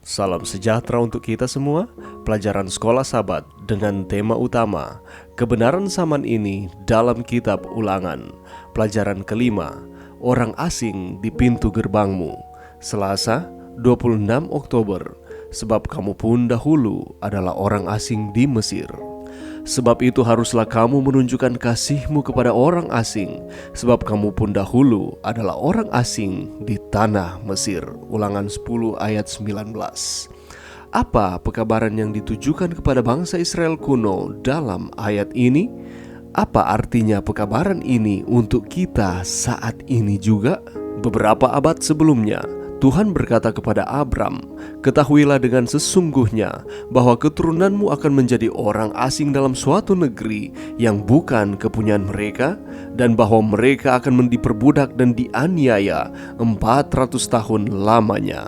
Salam sejahtera untuk kita semua. Pelajaran Sekolah Sabat dengan tema utama kebenaran zaman ini dalam kitab Ulangan. Pelajaran kelima, orang asing di pintu gerbangmu. Selasa 26 Oktober. Sebab kamu pun dahulu adalah orang asing di Mesir. Sebab itu haruslah kamu menunjukkan kasihmu kepada orang asing, sebab kamu pun dahulu adalah orang asing di tanah Mesir. Ulangan 10 ayat 19. Apa pekabaran yang ditujukan kepada bangsa Israel kuno dalam ayat ini? Apa artinya pekabaran ini untuk kita saat ini juga? Beberapa abad sebelumnya, Tuhan berkata kepada Abram, "Ketahuilah dengan sesungguhnya bahwa keturunanmu akan menjadi orang asing dalam suatu negeri yang bukan kepunyaan mereka, dan bahwa mereka akan diperbudak dan dianiaya 400 tahun lamanya."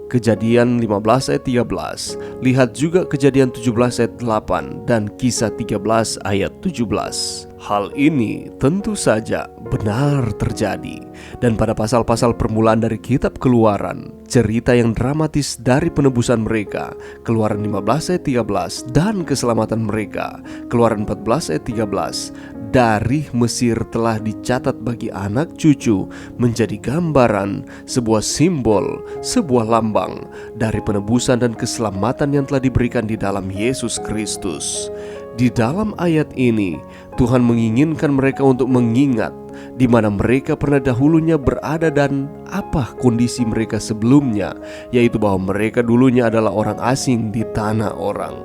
Kejadian 15 ayat 13. Lihat juga Kejadian 17 ayat 8 dan Kisah 13 ayat 17. Hal ini tentu saja benar terjadi. Dan pada pasal-pasal permulaan dari kitab Keluaran, cerita yang dramatis dari penebusan mereka, Keluaran 15 ayat 13, dan keselamatan mereka, Keluaran 14 ayat 13, dari Mesir telah dicatat bagi anak cucu menjadi gambaran, sebuah simbol, sebuah lambang dari penebusan dan keselamatan yang telah diberikan di dalam Yesus Kristus. Di dalam ayat ini, Tuhan menginginkan mereka untuk mengingat di mana mereka pernah dahulunya berada dan apa kondisi mereka sebelumnya, yaitu bahwa mereka dulunya adalah orang asing di tanah orang.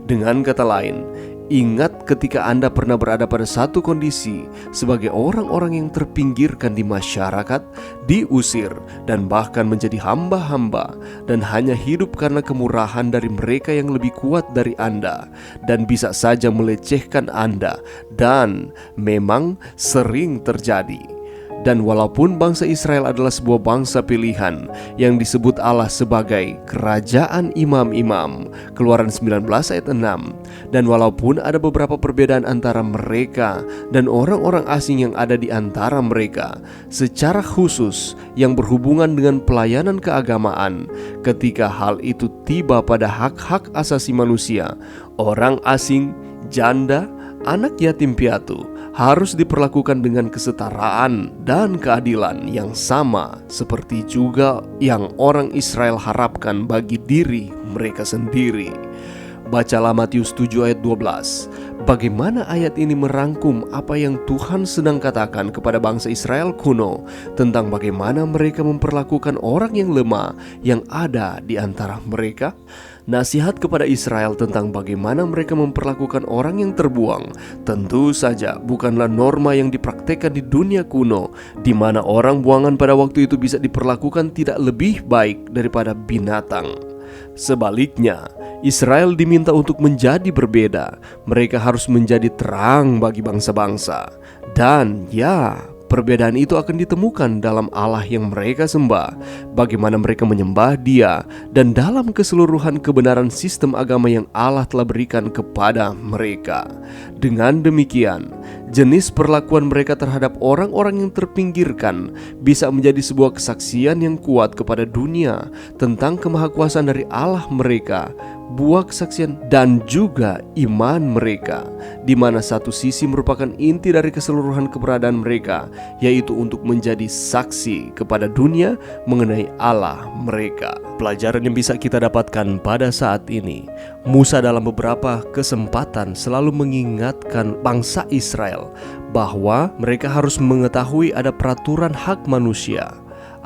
Dengan kata lain, ingat ketika Anda pernah berada pada satu kondisi sebagai orang-orang yang terpinggirkan di masyarakat, diusir, dan bahkan menjadi hamba-hamba, dan hanya hidup karena kemurahan dari mereka yang lebih kuat dari Anda, dan bisa saja melecehkan Anda, dan memang sering terjadi. Dan walaupun bangsa Israel adalah sebuah bangsa pilihan yang disebut Allah sebagai kerajaan imam-imam, Keluaran 19 ayat 6, dan walaupun ada beberapa perbedaan antara mereka dan orang-orang asing yang ada di antara mereka, secara khusus yang berhubungan dengan pelayanan keagamaan, ketika hal itu tiba pada hak-hak asasi manusia, orang asing, janda, anak yatim piatu harus diperlakukan dengan kesetaraan dan keadilan yang sama seperti juga yang orang Israel harapkan bagi diri mereka sendiri. Bacalah Matius 7 ayat 12. Bagaimana ayat ini merangkum apa yang Tuhan sedang katakan kepada bangsa Israel kuno tentang bagaimana mereka memperlakukan orang yang lemah yang ada di antara mereka? Nasihat kepada Israel tentang bagaimana mereka memperlakukan orang yang terbuang tentu saja bukanlah norma yang dipraktekkan di dunia kuno, di mana orang buangan pada waktu itu bisa diperlakukan tidak lebih baik daripada binatang. Sebaliknya, Israel diminta untuk menjadi berbeda. Mereka harus menjadi terang bagi bangsa-bangsa. Dan perbedaan itu akan ditemukan dalam Allah yang mereka sembah, bagaimana mereka menyembah Dia, dan dalam keseluruhan kebenaran sistem agama yang Allah telah berikan kepada mereka. Dengan demikian, jenis perlakuan mereka terhadap orang-orang yang terpinggirkan bisa menjadi sebuah kesaksian yang kuat kepada dunia tentang kemahakuasaan dari Allah mereka, buah kesaksian dan juga iman mereka, di mana satu sisi merupakan inti dari keseluruhan keberadaan mereka, yaitu untuk menjadi saksi kepada dunia mengenai Allah mereka. Pelajaran yang bisa kita dapatkan pada saat ini, Musa dalam beberapa kesempatan selalu mengingatkan bangsa Israel bahwa mereka harus mengetahui ada peraturan hak manusia,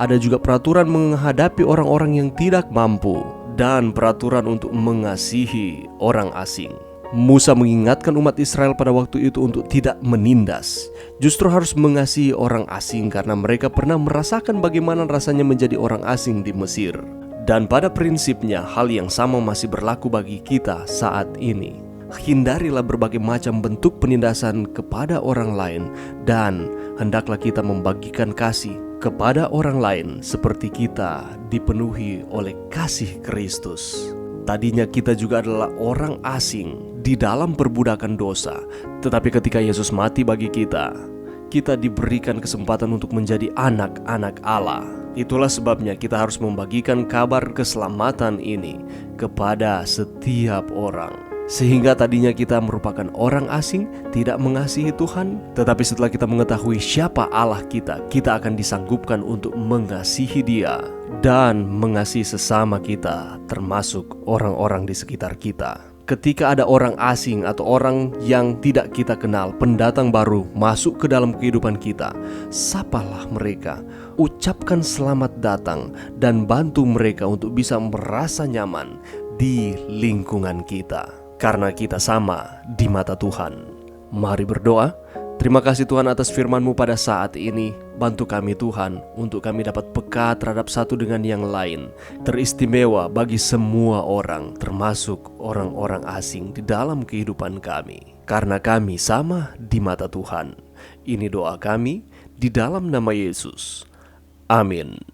ada juga peraturan menghadapi orang-orang yang tidak mampu, dan peraturan untuk mengasihi orang asing. Musa mengingatkan umat Israel pada waktu itu untuk tidak menindas, justru harus mengasihi orang asing karena mereka pernah merasakan bagaimana rasanya menjadi orang asing di Mesir. Dan pada prinsipnya hal yang sama masih berlaku bagi kita saat ini. Hindarilah berbagai macam bentuk penindasan kepada orang lain, dan hendaklah kita membagikan kasih kepada orang lain seperti kita dipenuhi oleh kasih Kristus. Tadinya kita juga adalah orang asing di dalam perbudakan dosa, tetapi ketika Yesus mati bagi kita, kita diberikan kesempatan untuk menjadi anak-anak Allah. Itulah sebabnya kita harus membagikan kabar keselamatan ini kepada setiap orang. Sehingga tadinya kita merupakan orang asing, tidak mengasihi Tuhan, tetapi setelah kita mengetahui siapa Allah kita, kita akan disanggupkan untuk mengasihi Dia dan mengasihi sesama kita, termasuk orang-orang di sekitar kita. Ketika ada orang asing atau orang yang tidak kita kenal, pendatang baru masuk ke dalam kehidupan kita, sapalah mereka, ucapkan selamat datang, dan bantu mereka untuk bisa merasa nyaman di lingkungan kita. Karena kita sama di mata Tuhan. Mari berdoa. Terima kasih Tuhan atas firman-Mu pada saat ini. Bantu kami Tuhan untuk kami dapat peka terhadap satu dengan yang lain, teristimewa bagi semua orang, termasuk orang-orang asing di dalam kehidupan kami. Karena kami sama di mata Tuhan. Ini doa kami di dalam nama Yesus. Amin.